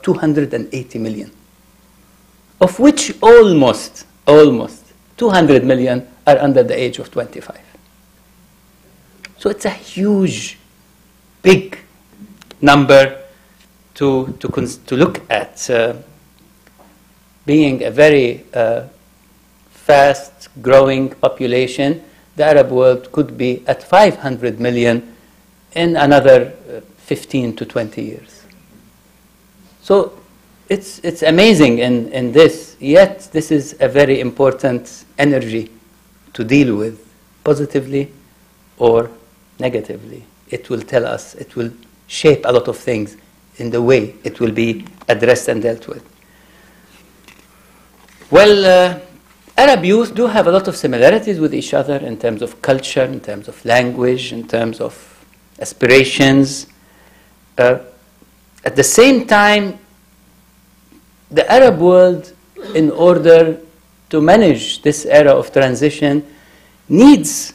280 million, of which almost 200 million are under the age of 25. So it's a huge, big number to look at. Being a very fast-growing population, the Arab world could be at 500 million in another 15 to 20 years. So it's amazing in this, yet this is a very important energy to deal with, positively or negatively. It will tell us, it will shape a lot of things in the way it will be addressed and dealt with. Well, Arab youth do have a lot of similarities with each other in terms of culture, in terms of language, in terms of aspirations. At the same time, the Arab world, in order to manage this era of transition, needs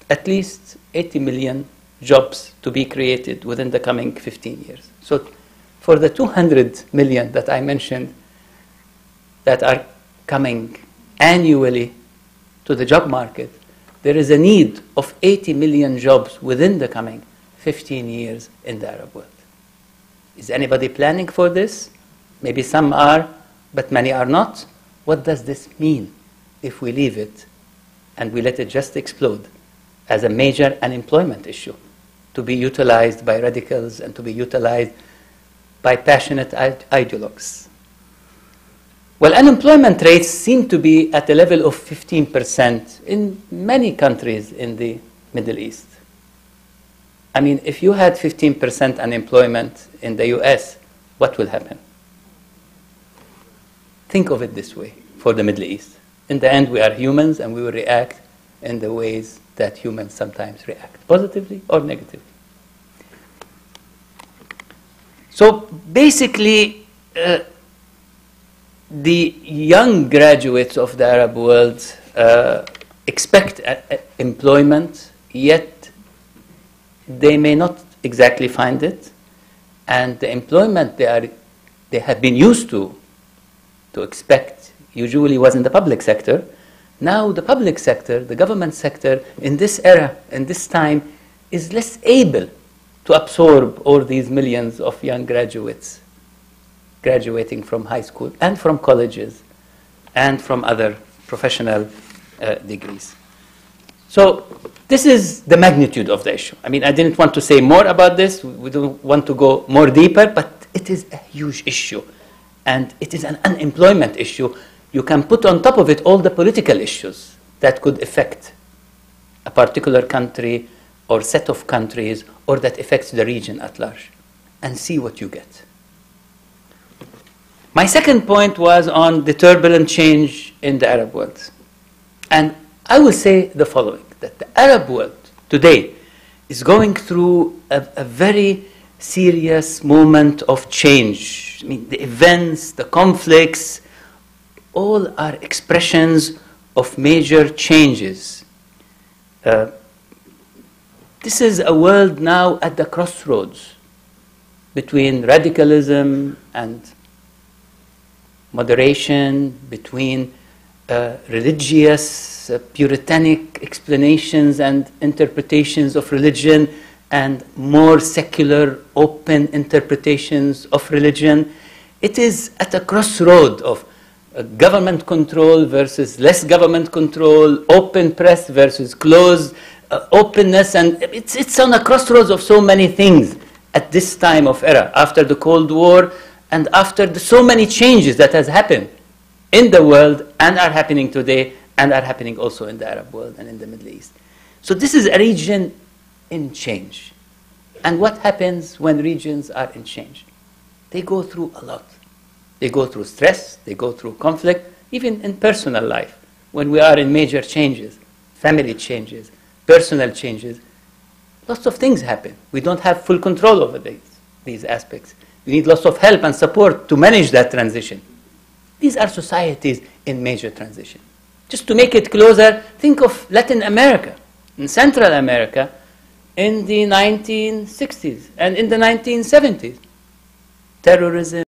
at least 80 million jobs to be created within the coming 15 years. So for the 200 million that I mentioned that are coming annually to the job market, there is a need of 80 million jobs within the coming 15 years in the Arab world. Is anybody planning for this? Maybe some are, but many are not. What does this mean if we leave it and we let it just explode as a major unemployment issue to be utilized by radicals and to be utilized by passionate ideologues? Well, unemployment rates seem to be at a level of 15% in many countries in the Middle East. I mean, if you had 15% unemployment in the US, what will happen? Think of it this way for the Middle East. In the end, we are humans and we will react in the ways that humans sometimes react, positively or negatively. So basically, the young graduates of the Arab world expect employment, yet they may not exactly find it. And the employment they have been used to expect usually was in the public sector. Now the public sector, the government sector, in this era, in this time, is less able to absorb all these millions of young graduates graduating from high school and from colleges and from other professional degrees. So this is the magnitude of the issue. I mean, I didn't want to say more about this. We don't want to go more deeper, but it is a huge issue. And it is an unemployment issue. You can put on top of it all the political issues that could affect a particular country or set of countries or that affects the region at large, and see what you get. My second point was on the turbulent change in the Arab world. And I will say the following, that the Arab world today is going through a very serious moment of change. I mean, the events, the conflicts, all are expressions of major changes. This is a world now at the crossroads between radicalism and moderation, between religious, puritanic explanations and interpretations of religion and more secular, open interpretations of religion. It is at a crossroad of government control versus less government control, open press versus closed openness, and it's on a crossroads of so many things at this time of era, after the Cold War and after so many changes that has happened in the world and are happening today and are happening also in the Arab world and in the Middle East. So this is a region in change. And what happens when regions are in change? They go through a lot. They go through stress, they go through conflict, even in personal life. When we are in major changes, family changes, personal changes, lots of things happen. We don't have full control over these aspects. We need lots of help and support to manage that transition. These are societies in major transition. Just to make it closer, think of Latin America, in Central America, in the 1960s and in the 1970s. Terrorism,